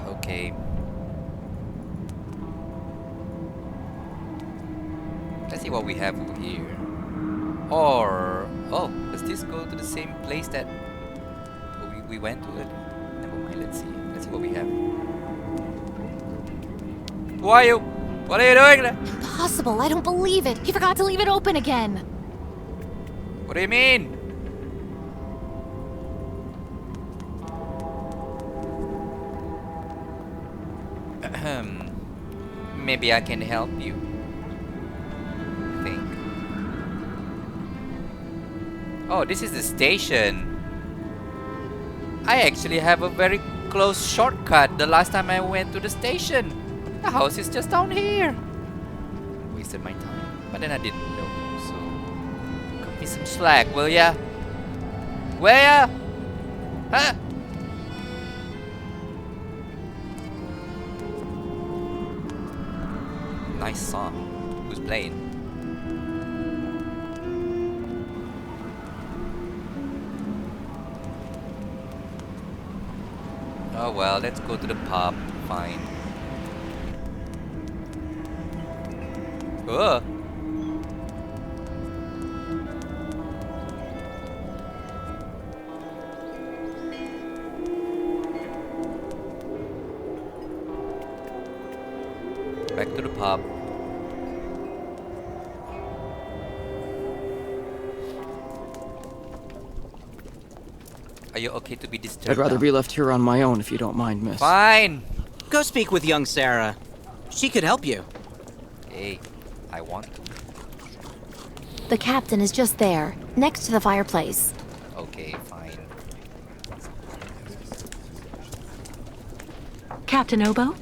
Okay. Let's see what we have over here. Or... Oh, does this go to the same place that we went to earlier? Never mind, let's see. Let's see what we have. Who are you? What are you doing there? Impossible, I don't believe it. He forgot to leave it open again. What do you mean? Ahem. Maybe I can help you. I think. Oh, this is the station. I actually have a very close shortcut the last time I went to the station. The house is just down here. Wasted my time. But then I didn't know, so cut me some slack, will ya? Will ya? Huh? Nice song. Who's playing? Oh well, let's go to the pub. Fine. Ugh. Back to the pub. Are you okay to be disturbed? I'd rather now? be left here on my own if you don't mind, miss. Fine. Go speak with young Sarah. She could help you. Hey, I want to. The captain is just there, next to the fireplace. Okay, fine. Captain Obo?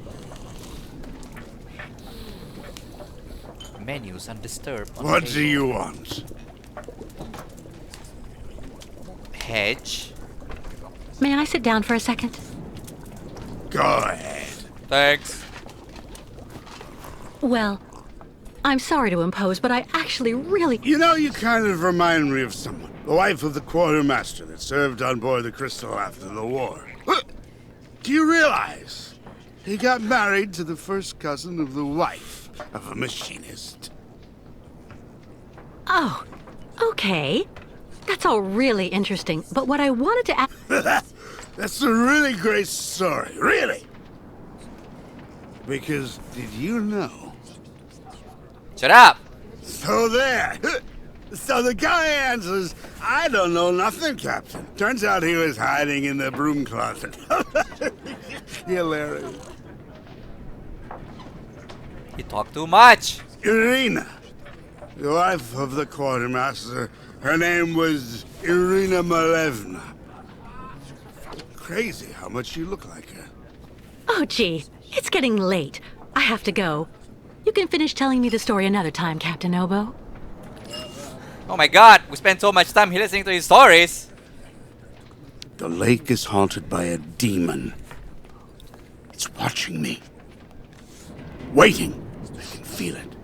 Menus undisturbed. on What the do you want? Hedge. May I sit down for a second? Go ahead. Thanks. Well, I'm sorry to impose, but I actually really... You know, you kind of remind me of someone. The wife of the quartermaster that served on board the Crystal after the war. Do you realize he got married to the first cousin of the wife of a machinist? Oh, okay. That's all really interesting, but what I wanted to ask... That's a really great story, really. Because did you know? Shut up. So there. So the guy answers, I don't know nothing, Captain. Turns out he was hiding in the broom closet. Hilarious. You talk too much. Irina, the wife of the quartermaster, her name was Irina Malevna. Crazy how much you look like her. Oh, gee, it's getting late. I have to go. You can finish telling me the story another time, Captain Obo. Oh my god, we spent so much time here listening to his stories. The lake is haunted by a demon. It's watching me. Waiting. I can feel it.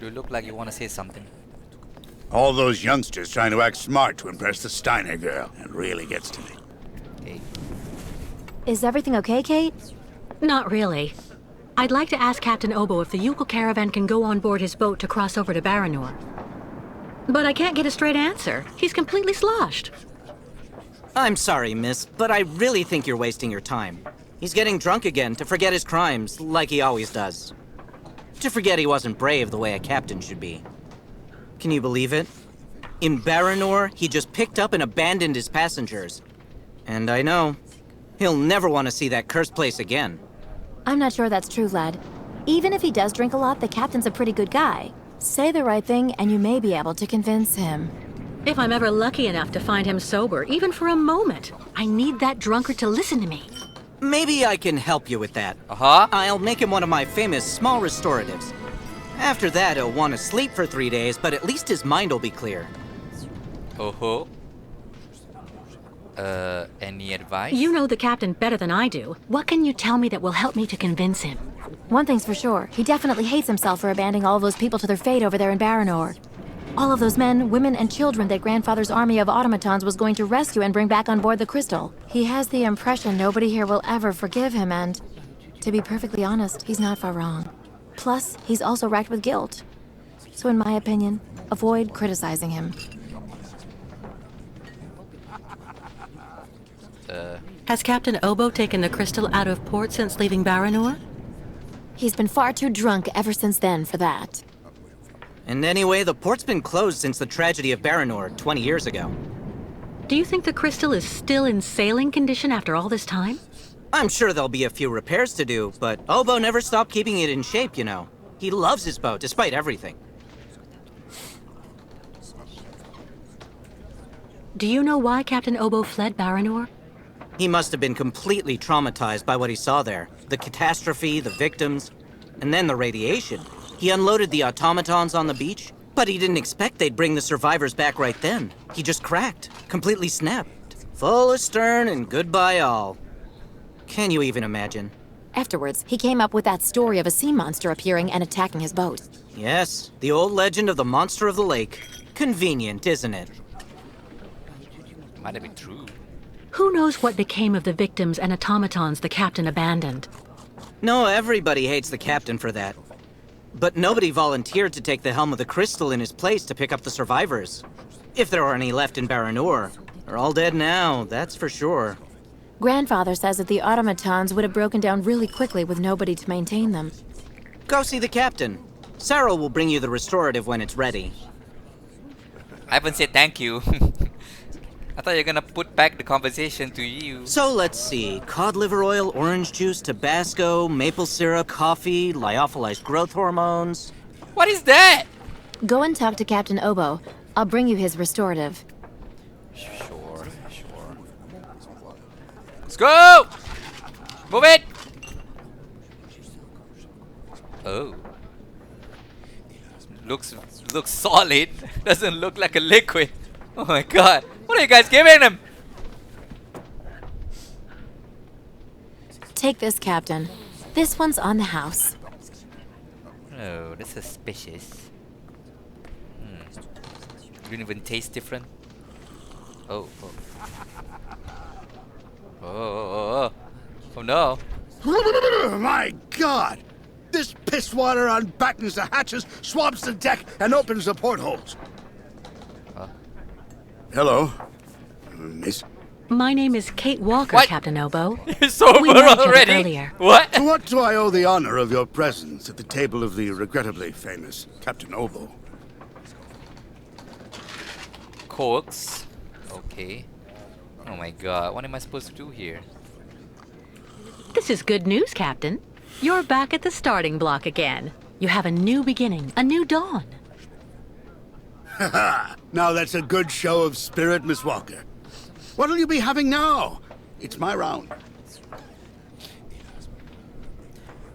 You look like you want to say something. All those youngsters trying to act smart to impress the Steiner girl. It really gets to me. Okay. Is everything okay, Kate? Not really. I'd like to ask Captain Obo if the Yukon caravan can go on board his boat to cross over to Baranor. But I can't get a straight answer. He's completely sloshed. I'm sorry, miss, but I really think you're wasting your time. He's getting drunk again to forget his crimes, like he always does. To forget he wasn't brave the way a captain should be. Can you believe it? In Baranor, he just picked up and abandoned his passengers. And I know, he'll never want to see that cursed place again. I'm not sure that's true, lad. Even if he does drink a lot, the captain's a pretty good guy. Say the right thing, and you may be able to convince him. If I'm ever lucky enough to find him sober, even for a moment, I need that drunkard to listen to me. Maybe I can help you with that. Uh-huh. I'll make him one of my famous small restoratives. After that, he'll want to sleep for 3 days, but at least his mind will be clear. Oh-ho. Any advice? You know the captain better than I do. What can you tell me that will help me to convince him? One thing's for sure, he definitely hates himself for abandoning all those people to their fate over there in Baranor. All of those men, women, and children that Grandfather's army of automatons was going to rescue and bring back on board the Crystal. He has the impression nobody here will ever forgive him, and to be perfectly honest, he's not far wrong. Plus, he's also racked with guilt. So in my opinion, avoid criticizing him. Has Captain Obo taken the crystal out of port since leaving Baranor? He's been far too drunk ever since then for that. And anyway, the port's been closed since the tragedy of Baranor 20 years ago. Do you think the crystal is still in sailing condition after all this time? I'm sure there'll be a few repairs to do, but Obo never stopped keeping it in shape, you know. He loves his boat, despite everything. Do you know why Captain Obo fled Baranor? He must have been completely traumatized by what he saw there. The catastrophe, the victims, and then the radiation. He unloaded the automatons on the beach, but he didn't expect they'd bring the survivors back right then. He just cracked, completely snapped. Full astern and goodbye all. Can you even imagine? Afterwards, he came up with that story of a sea monster appearing and attacking his boat. Yes, the old legend of the monster of the lake. Convenient, isn't it? Might have been true. Who knows what became of the victims and automatons the captain abandoned? No, everybody hates the captain for that. But nobody volunteered to take the helm of the crystal in his place to pick up the survivors. If there are any left in Baranor, they're all dead now, that's for sure. Grandfather says that the automatons would have broken down really quickly with nobody to maintain them. Go see the captain. Sarah will bring you the restorative when it's ready. I haven't said thank you. I thought you were gonna put back the conversation to you. So let's see. Cod liver oil, orange juice, Tabasco, maple syrup, coffee, lyophilized growth hormones. What is that? Go and talk to Captain Obo. I'll bring you his restorative. Sure. Let's go! Move it! Oh. Looks solid. Doesn't look like a liquid. Oh my god. What are you guys giving him? Take this, Captain. This one's on the house. Oh, that's suspicious. Didn't even taste different. Oh. Oh no. My God! This piss water unbuttons the hatches, swabs the deck, and opens the portholes. Hello, miss. My name is Kate Walker, What? Captain Obo. You're sober We met each other already? earlier. What? To what do I owe the honor of your presence at the table of the regrettably famous Captain Obo? Corks. Okay. Oh my god, what am I supposed to do here? This is good news, Captain. You're back at the starting block again. You have a new beginning, a new dawn. Now that's a good show of spirit, Miss Walker. What'll you be having now? It's my round.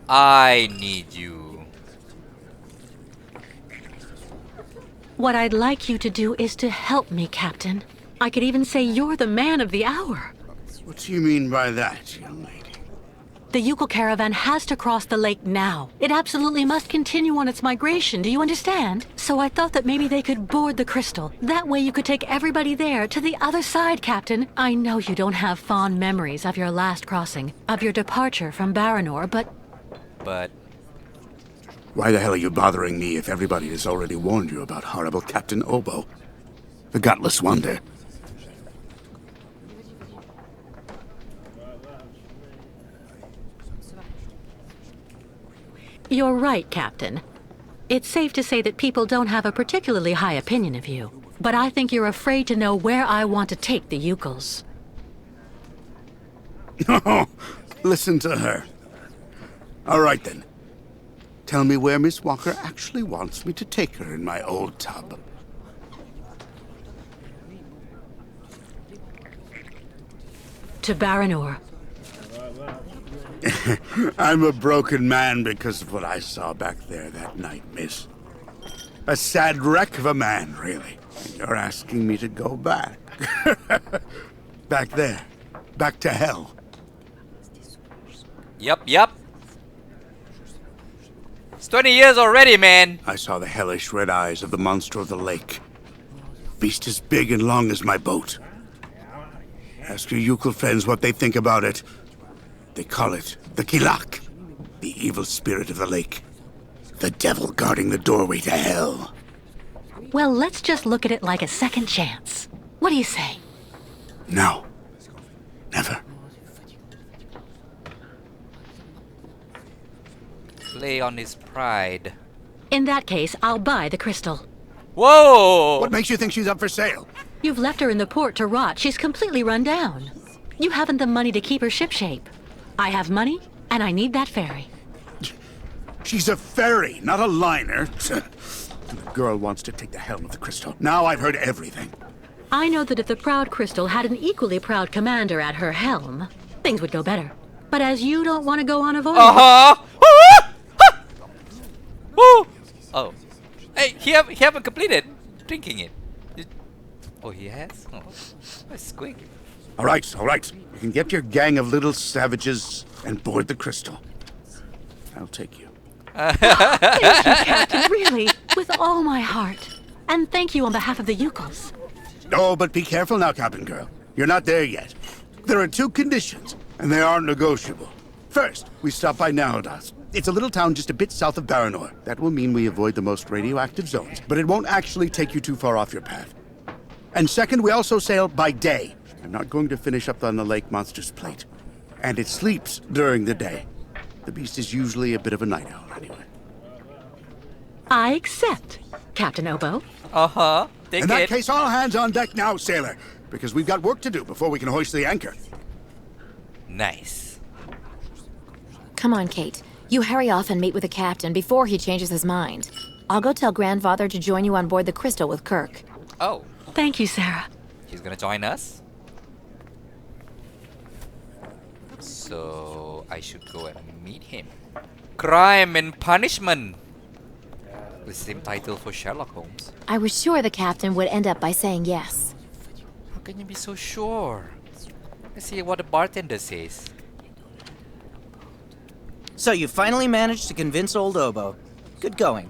I need you. What I'd like you to do is to help me, Captain. I could even say you're the man of the hour. What do you mean by that, young lady? The Yukon caravan has to cross the lake now. It absolutely must continue on its migration, do you understand? So I thought that maybe they could board the crystal. That way you could take everybody there to the other side, Captain. I know you don't have fond memories of your last crossing, of your departure from Baranor, but... Why the hell are you bothering me if everybody has already warned you about horrible Captain Obo? The gutless wonder. You're right, Captain. It's safe to say that people don't have a particularly high opinion of you. But I think you're afraid to know where I want to take the Yukels. Oh, listen to her. All right, then. Tell me where Miss Walker actually wants me to take her in my old tub. To Baranor. I'm a broken man because of what I saw back there that night, miss. A sad wreck of a man, really. And you're asking me to go back. Back there. Back to hell. Yup. It's 20 years already, man. I saw the hellish red eyes of the monster of the lake. Beast as big and long as my boat. Ask your Yukon friends what they think about it. They call it the Kilak, the evil spirit of the lake. The devil guarding the doorway to hell. Well, let's just look at it like a second chance. What do you say? No. Never. Play on his pride. In that case, I'll buy the crystal. Whoa! What makes you think she's up for sale? You've left her in the port to rot. She's completely run down. You haven't the money to keep her shipshape. I have money, and I need that ferry. She's a ferry, not a liner. The girl wants to take the helm of the crystal. Now I've heard everything. I know that if the Proud Crystal had an equally proud commander at her helm, things would go better. But as you don't want to go on a voyage... Woo! Oh. Hey, he haven't completed drinking it. Oh, he has? Oh, that's quick. All right. You can get your gang of little savages and board the crystal. I'll take you. Thank you, Captain, really, with all my heart. And thank you on behalf of the Yukos. Oh, but be careful now, Captain Girl. You're not there yet. There are 2 conditions, and they aren't negotiable. First, we stop by Narodas. It's a little town just a bit south of Baranor. That will mean we avoid the most radioactive zones, but it won't actually take you too far off your path. And second, we also sail by day. I'm not going to finish up on the lake monster's plate. And it sleeps during the day. The beast is usually a bit of a night owl, anyway. I accept, Captain Obo. Take In that it. case, all hands on deck now, sailor, because we've got work to do before we can hoist the anchor. Nice. Come on, Kate. You hurry off and meet with the captain before he changes his mind. I'll go tell Grandfather to join you on board the Crystal with Kirk. Oh, Thank you, Sarah. he's gonna join us? So, I should go and meet him. Crime and Punishment. The same title for Sherlock Holmes. I was sure the captain would end up by saying yes. How can you be so sure? Let's see what the bartender says. So you finally managed to convince old Obo. Good going.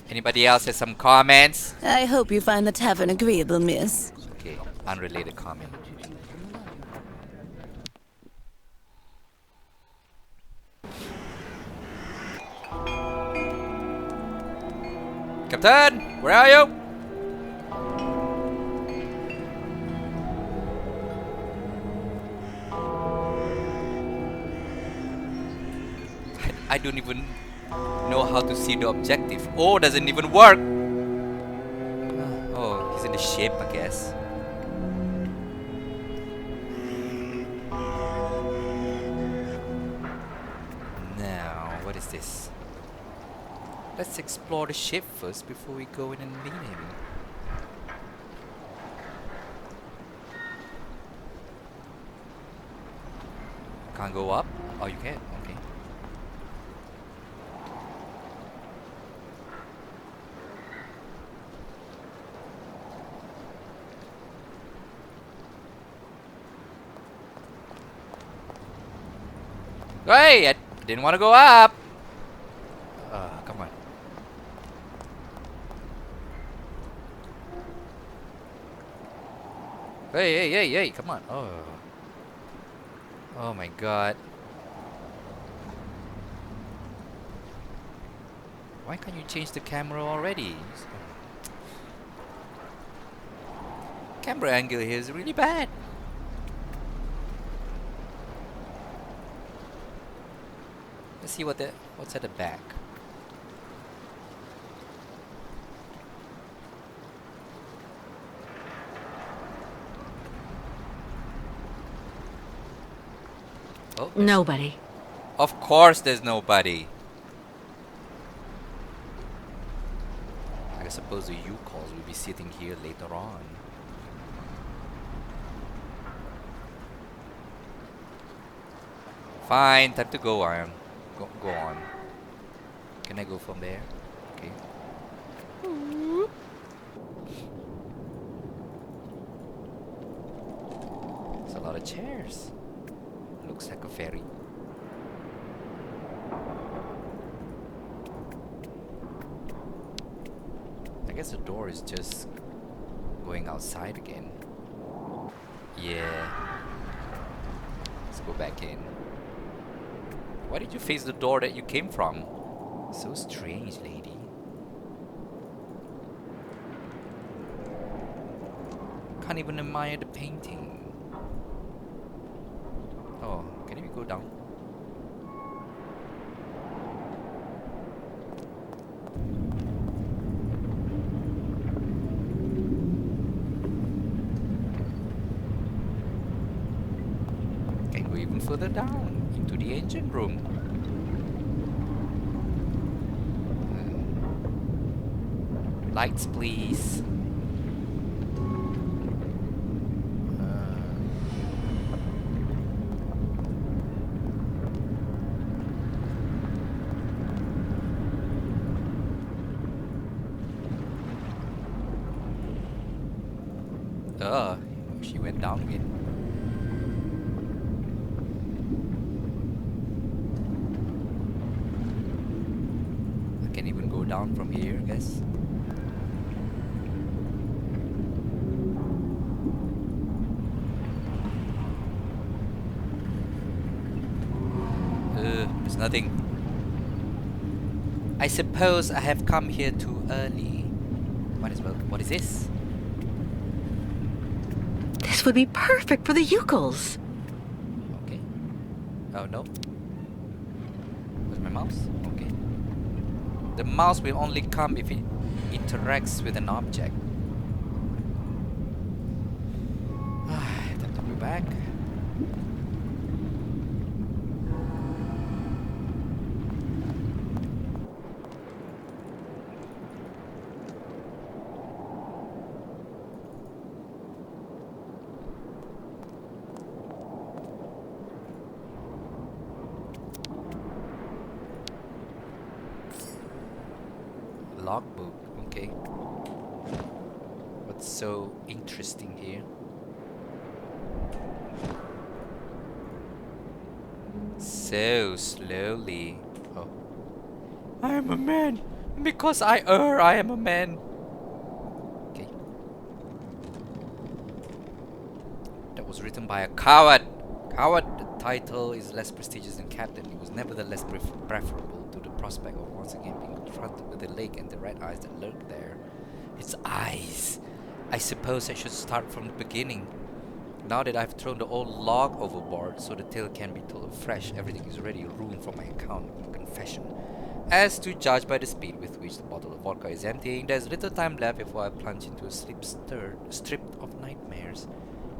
Anybody else has some comments? I hope you find the tavern agreeable, miss. Okay, unrelated comment. Captain, where are you? I don't even know how to see the objective. Oh, doesn't even work. Oh, he's in the ship, I guess. Now, what is this? Let's explore the ship first before we go in and meet him. Can't go up? Oh, you can. Okay. Hey, I didn't want to go up. Come on. Hey, come on. Oh my god. Why can't you change the camera already? Camera angle here is really bad. Let's see what's at the back. Oh, Nobody. of course there's nobody. I suppose the U-calls will be sitting here later on. Fine, time to go on. Go on. Can I go from there? Okay. There's a lot of chairs. Looks like a ferry. guess the door is just going outside again. Yeah. Let's go back in. Why did you face the door that you came from? So strange, lady. Can't even admire the painting. Oh, can we go down? Can go even further down into the engine room. Lights, please. She went down again. I can even go down from here, I guess. There's nothing. I suppose I have come here too early. What is this? This would be perfect for the Yukels. Okay. Oh no. Where's my mouse? Okay. The mouse will only come if it interacts with an object. Time to go back. Logbook, okay. What's so interesting here? So slowly. Oh. I am a man. Because I am a man. Okay. That was written by a coward. Coward, the title is less prestigious than captain. It was nevertheless preferable to the prospect of once again being confronted with the lake and the red eyes that lurked there. Its eyes! I suppose I should start from the beginning. Now that I've thrown the old log overboard so the tale can be told afresh, everything is ready, room for my account and confession. As to judge by the speed with which the bottle of vodka is emptying, there's little time left before I plunge into a sleep stripped of nightmares.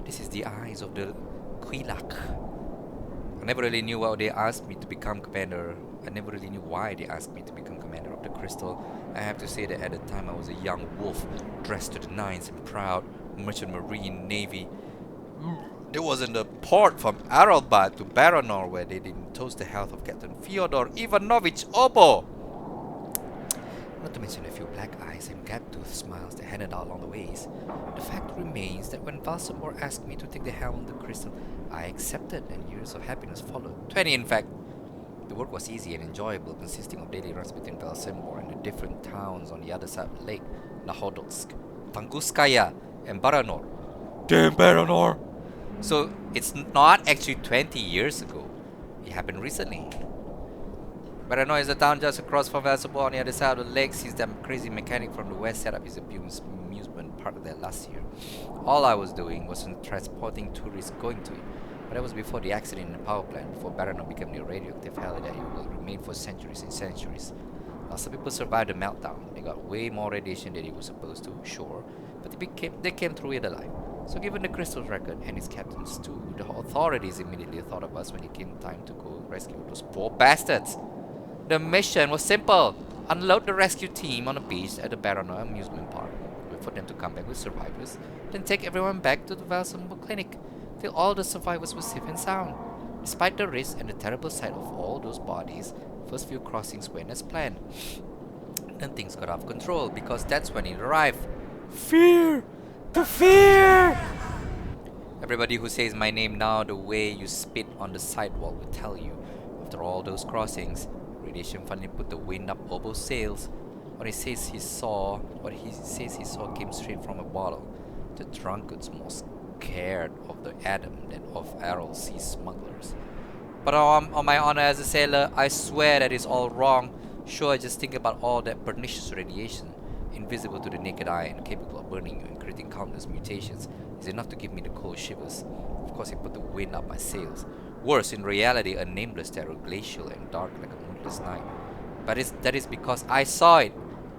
This is the eyes of the Quilak. I never really knew why they asked me to become commander. I never really knew why they asked me to become commander of the Crystal. I have to say that at the time I was a young wolf, dressed to the nines and proud, merchant marine navy. There wasn't a port from Aralbat to Baranor where they didn't toast the health of Captain Fyodor Ivanovich Obo. Not to mention a few black eyes and gap-toothed smiles that handed out along the ways. The fact remains that when Valsembor asked me to take the helm of the Crystal, I accepted, and years of happiness followed. 20 in fact. The work was easy and enjoyable, consisting of daily runs between Valsembor and the different towns on the other side of the lake, Nahodolsk, Tanguskaya, and Baranor. Damn Baranor! So it's not actually 20 years ago. It happened recently. Baranor is a town just across from Valsembor on the other side of the lake, since that crazy mechanic from the west set up his amusement park there last year. All I was doing was transporting tourists going to it. But that was before the accident in the power plant, before Baranor became the radioactive hell that it will remain for centuries and centuries. Now, some people survived the meltdown. They got way more radiation than they were supposed to, sure, but they came through it alive. So given the Crystal's record and its captains too, the authorities immediately thought of us when it came time to go rescue those poor bastards. The mission was simple. Unload the rescue team on a beach at the Baranor amusement park. Wait for them to come back with survivors. Then take everyone back to the Valsembor clinic till all the survivors were safe and sound. Despite the risk and the terrible sight of all those bodies, first few crossings went as planned. Then things got out of control because that's when it arrived. Fear! The fear! Everybody who says my name now, the way you spit on the sidewalk will tell you. After all those crossings, radiation finally put the wind up Obo's sails. What he says he saw came straight from a bottle. The drunkards more scared of the atom than of Errol Sea smugglers. But on my honor as a sailor, I swear that is all wrong. Sure, just think about all that pernicious radiation, invisible to the naked eye and capable of burning you and creating countless mutations, is enough to give me the cold shivers. Of course, it put the wind up my sails. Worse, in reality, a nameless terror, glacial and dark like a moonless night. But that is because I saw it.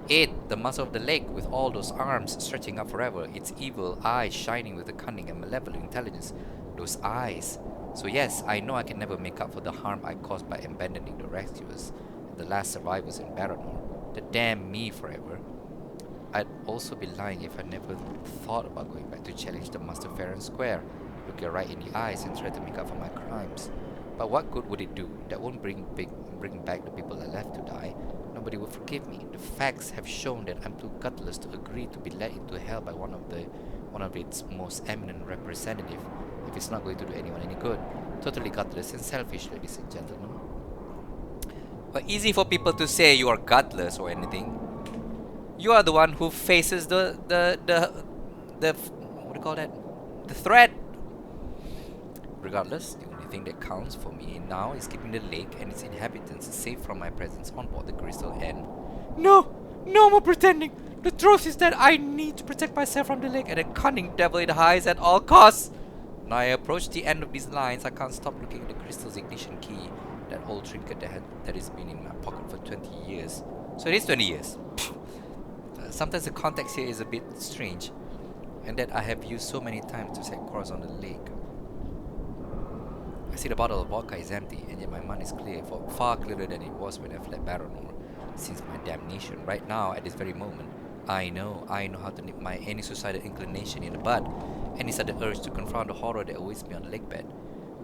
It, the monster of the lake, with all those arms stretching up forever, its evil eyes shining with a cunning and malevolent intelligence. Those eyes. So yes, I know I can never make up for the harm I caused by abandoning the rescuers, the last survivors in Baranor. To damn me forever. I'd also be lying if I never thought about going back to challenge the master fair and square, look you right in the eyes and try to make up for my crimes. But what good would it do? That won't bring back the people I left to die. Nobody will forgive me. The facts have shown that I'm too gutless to agree to be led into hell by one of its most eminent representative, if it's not going to do anyone any good. Totally gutless and selfish, ladies and gentlemen. But easy for people to say you are gutless or anything. You are the one who faces the what do you call that? The threat. Regardless, the only thing that counts for me now is keeping the lake and its inhabitants safe from my presence on board the crystal and... No more pretending! The truth is that I need to protect myself from the lake and a cunning devil it hides at all costs. When I approach the end of these lines, I can't stop looking at the crystal's ignition key, that old trinket that has been in my pocket for 20 years. So it is 20 years. Sometimes the context here is a bit strange, and that I have used so many times to set course on the lake. I see the bottle of vodka is empty, and yet my mind is clear, far clearer than it was when I fled Baranor. Since my damnation, right now, at this very moment, I know how to nip any suicidal inclination in the bud, any sudden urge to confront the horror that awaits me on the lake bed.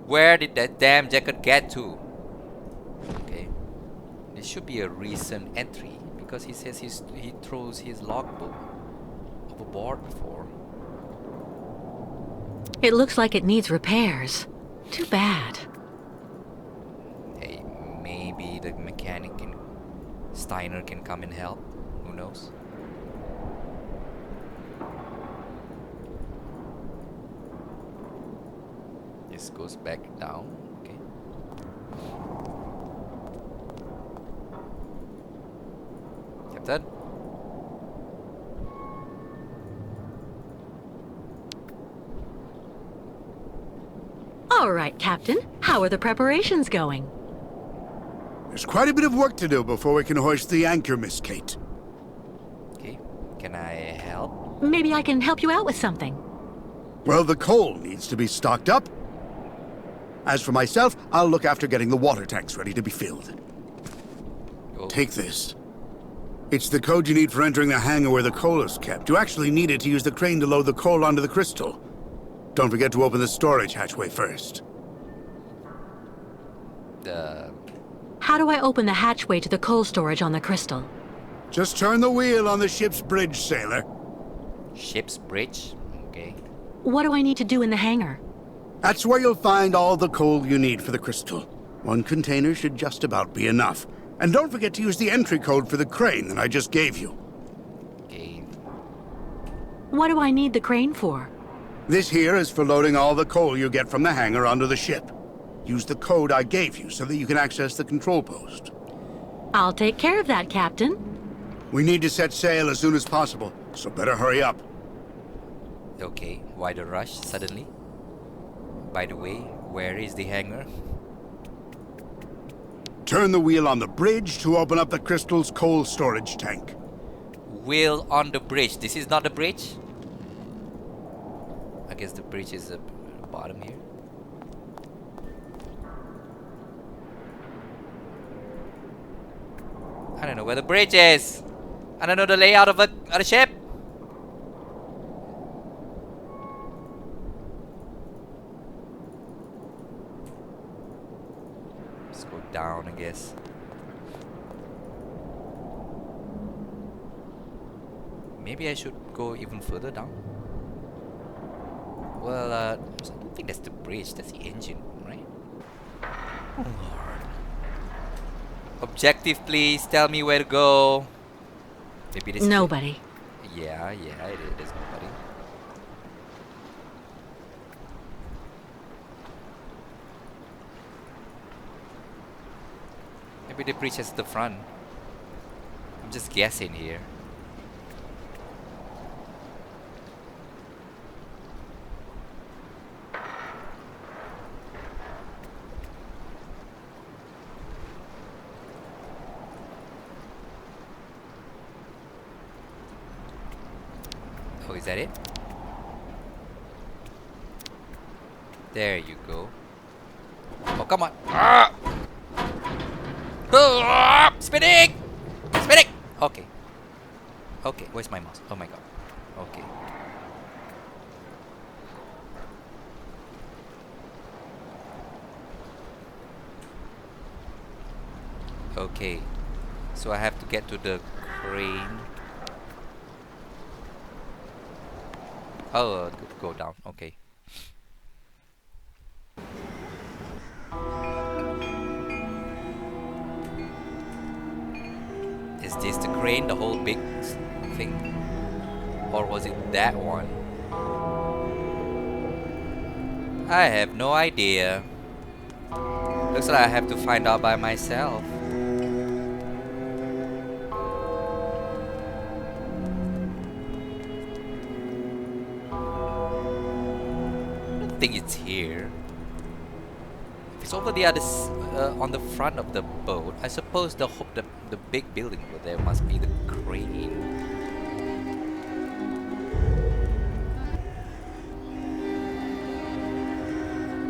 Where did that damn jacket get to? Okay, this should be a recent entry, because he says he throws his logbook overboard before. It looks like it needs repairs. Too bad. Hey, maybe the mechanic Steiner can come and help. Who knows? This goes back down. Okay. Captain? All right, Captain. How are the preparations going? There's quite a bit of work to do before we can hoist the anchor, Miss Kate. Okay. Can I help? Maybe I can help you out with something. Well, the coal needs to be stocked up. As for myself, I'll look after getting the water tanks ready to be filled. Oh. Take this. It's the code you need for entering the hangar where the coal is kept. You actually need it to use the crane to load the coal onto the crystal. Don't forget to open the storage hatchway first. How do I open the hatchway to the coal storage on the crystal? Just turn the wheel on the ship's bridge, sailor. Ship's bridge? Okay. What do I need to do in the hangar? That's where you'll find all the coal you need for the crystal. One container should just about be enough. And don't forget to use the entry code for the crane that I just gave you. Okay. What do I need the crane for? This here is for loading all the coal you get from the hangar onto the ship. Use the code I gave you so that you can access the control post. I'll take care of that, Captain. We need to set sail as soon as possible, so better hurry up. Okay, why the rush suddenly? By the way, where is the hangar? Turn the wheel on the bridge to open up the crystal's coal storage tank. Wheel on the bridge. This is not the bridge? I guess the bridge is at the bottom here. I don't know where the bridge is. I don't know the layout of the ship. Let's go down, I guess. Maybe I should go even further down. Well, I don't think that's the bridge. That's the engine, right? Oh, Lord. Objective, please. Tell me where to go. Maybe this is it. Nobody. Yeah, it is nobody. Maybe the bridge is the front. I'm just guessing here. Oh, is that it? There you go. Oh, come on. Ah! Spinning! Spinning! Okay. Okay, where's my mouse? Oh my god. Okay. Okay. So I have to get to the crane. Oh, go down. Okay. Is this the crane, the whole big thing? Or was it that one? I have no idea. Looks like I have to find out by myself. I don't think it's here. If it's over the other on the front of the boat, I suppose the big building over there must be the crane.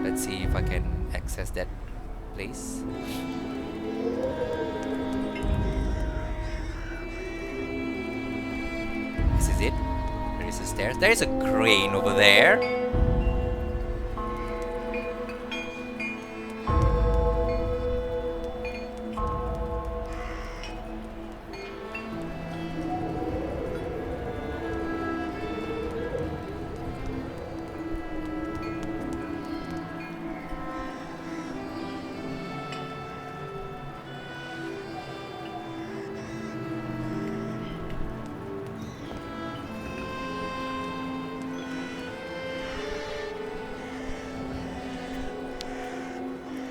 Let's see if I can access that place. This is it. There is a stairs. There is a crane over there.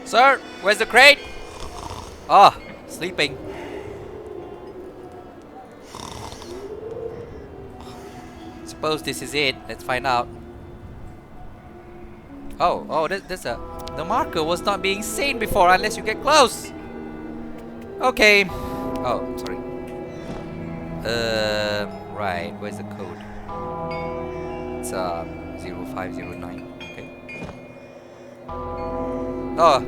Sir, where's the crate? Ah, sleeping. Suppose this is it. Let's find out. Oh, there's a... The marker was not being seen before unless you get close. Okay. Oh, sorry. Right. Where's the code? It's 0509. Okay. Oh,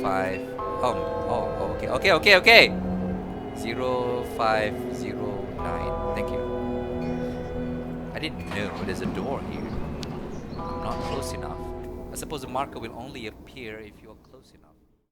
05. Okay. 0509. Thank you. I didn't know there's a door here. I'm not close enough. I suppose the marker will only appear if you are close enough.